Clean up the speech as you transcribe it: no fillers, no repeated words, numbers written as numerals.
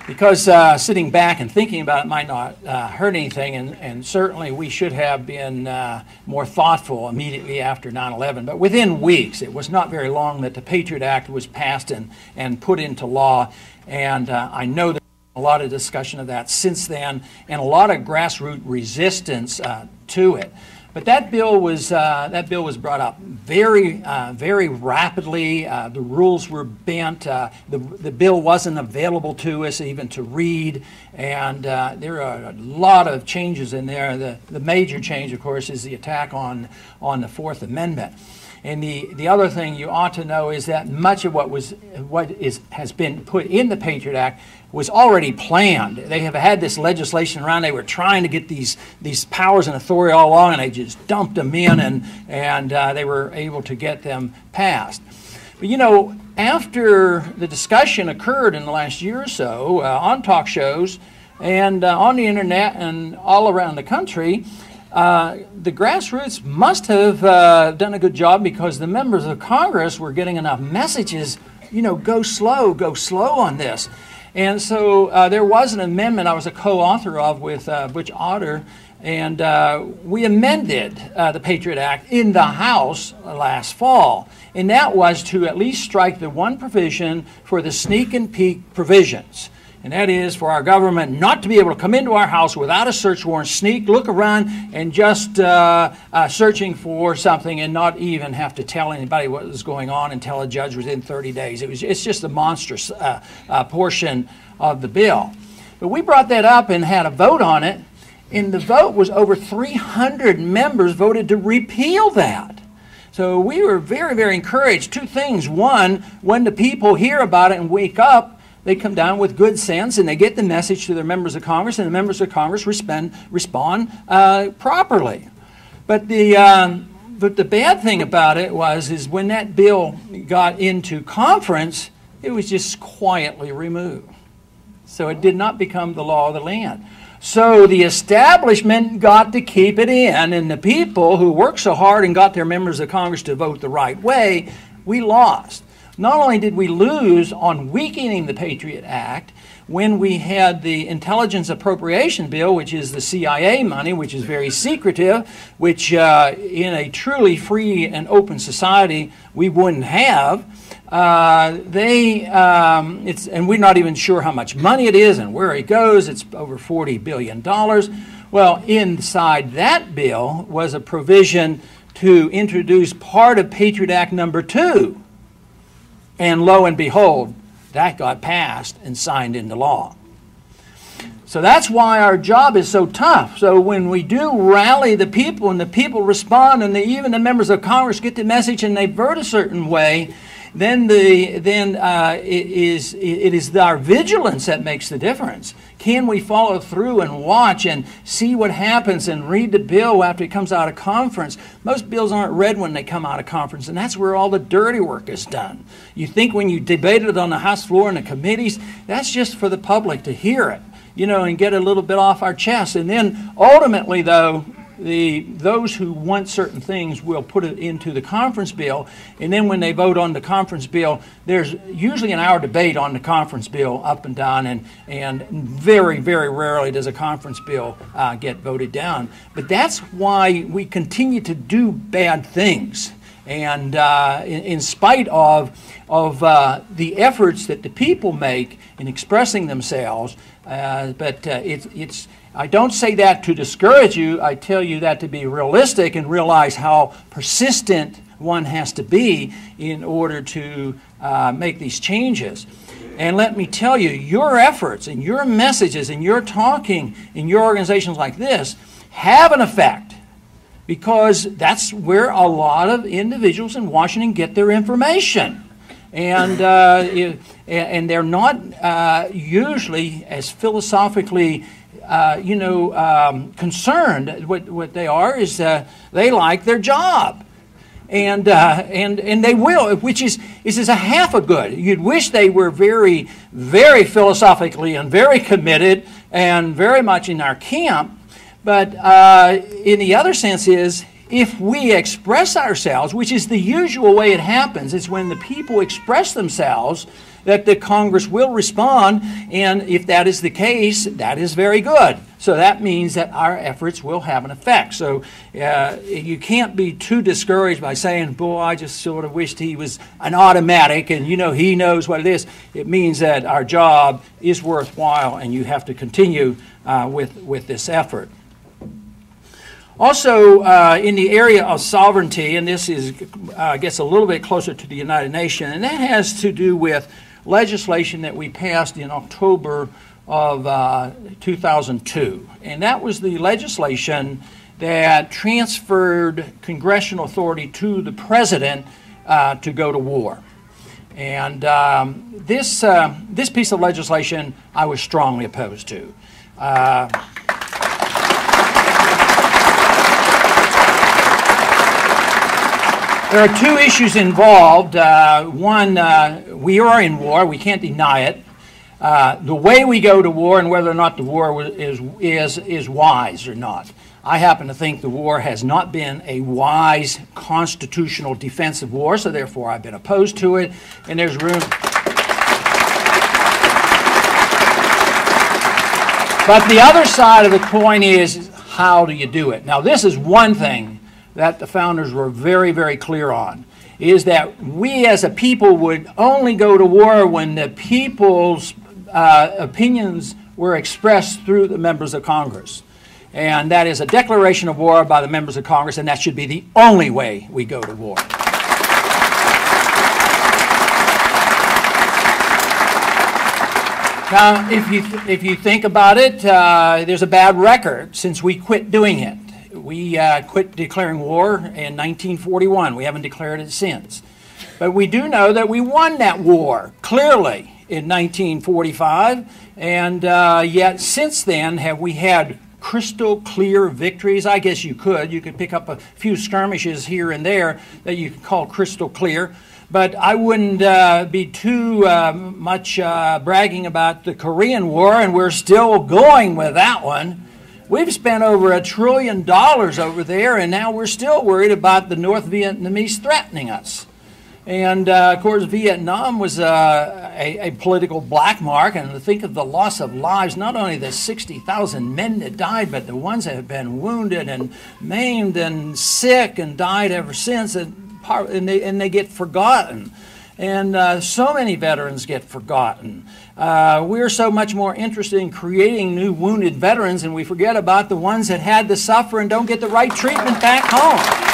because sitting back and thinking about it might not hurt anything, and certainly we should have been more thoughtful immediately after 9/11. But within weeks, it was not very long that the Patriot Act was passed and put into law, and I know there's a lot of discussion of that since then, and a lot of grassroots resistance to it. But that bill was brought up very rapidly. The rules were bent. The bill wasn't available to us even to read, and there are a lot of changes in there. The major change, of course, is the attack on the Fourth Amendment. And the other thing you ought to know is that much of has been put in the Patriot Act was already planned. They have had this legislation around. They were trying to get these powers and authority all along, and they just dumped them in, and they were able to get them passed. But you know, after the discussion occurred in the last year or so on talk shows and on the internet and all around the country, the grassroots must have done a good job, because the members of Congress were getting enough messages, you know, go slow on this. And so there was an amendment I was a co-author of with Butch Otter, and we amended the Patriot Act in the House last fall. And that was to at least strike the one provision for the sneak and peek provisions. And that is for our government not to be able to come into our house without a search warrant, sneak, look around, and just searching for something and not even have to tell anybody what was going on and tell a judge within 30 days. It's just a monstrous portion of the bill. But we brought that up and had a vote on it, and the vote was over 300 members voted to repeal that. So we were very, very encouraged. Two things. One, when the people hear about it and wake up, they come down with good sense and they get the message to their members of Congress, and the members of Congress respond properly. But the bad thing about it is when that bill got into conference, it was just quietly removed. So it did not become the law of the land. So the establishment got to keep it in, and the people who worked so hard and got their members of Congress to vote the right way, we lost. Not only did we lose on weakening the Patriot Act, when we had the Intelligence Appropriation Bill, which is the CIA money, which is very secretive, which in a truly free and open society we wouldn't have. And we're not even sure how much money it is and where it goes. It's over $40 billion. Well, inside that bill was a provision to introduce part of Patriot Act number 2. And lo and behold, that got passed and signed into law. So that's why our job is so tough. So when we do rally the people and the people respond, and even the members of Congress get the message and they vote a certain way, then it is our vigilance that makes the difference. Can we follow through and watch and see what happens and read the bill after it comes out of conference? Most bills aren't read when they come out of conference, and that's where all the dirty work is done. You think when you debate it on the House floor and the committees, that's just for the public to hear it, you know, and get a little bit off our chest. And then ultimately, though, those who want certain things will put it into the conference bill, and then when they vote on the conference bill, there's usually an hour debate on the conference bill up and down, and very, very rarely does a conference bill get voted down. But that's why we continue to do bad things, and in spite of the efforts that the people make in expressing themselves, I don't say that to discourage you. I tell you that to be realistic and realize how persistent one has to be in order to make these changes. And let me tell you, your efforts and your messages and your talking in your organizations like this have an effect, because that's where a lot of individuals in Washington get their information. And they're not usually as philosophically concerned. What they are is they like their job, and they will, which is a half a good. You'd wish they were very, very philosophically and very committed and very much in our camp. But in the other sense is, if we express ourselves, which is the usual way it happens, is when the people express themselves that the Congress will respond, and if that is the case, that is very good. So that means that our efforts will have an effect. So you can't be too discouraged by saying, boy, I just sort of wished he was an automatic and, you know, he knows what it is. It means that our job is worthwhile, and you have to continue with this effort. Also, in the area of sovereignty, and this is gets a little bit closer to the United Nations, and that has to do with legislation that we passed in October of 2002. And that was the legislation that transferred congressional authority to the president to go to war. And this piece of legislation I was strongly opposed to. There are two issues involved. One, we are in war. We can't deny it. The way we go to war and whether or not the war is wise or not. I happen to think the war has not been a wise constitutional defensive war, so therefore I've been opposed to it, and there's room. But the other side of the coin is, how do you do it? Now, this is one thing that the founders were very, very clear on, is that we as a people would only go to war when the people's opinions were expressed through the members of Congress. And that is a declaration of war by the members of Congress, and that should be the only way we go to war. Now, if you think about it, there's a bad record since we quit doing it. We quit declaring war in 1941. We haven't declared it since. But we do know that we won that war, clearly, in 1945. And yet, since then, have we had crystal clear victories? I guess you could. You could pick up a few skirmishes here and there that you could call crystal clear. But I wouldn't be too much bragging about the Korean War, and we're still going with that one. We've spent over $1 trillion over there, and now we're still worried about the North Vietnamese threatening us. And, of course, Vietnam was a political black mark, and to think of the loss of lives, not only the 60,000 men that died, but the ones that have been wounded and maimed and sick and died ever since, and they get forgotten. And so many veterans get forgotten. We're so much more interested in creating new wounded veterans, and we forget about the ones that had to suffer and don't get the right treatment back home.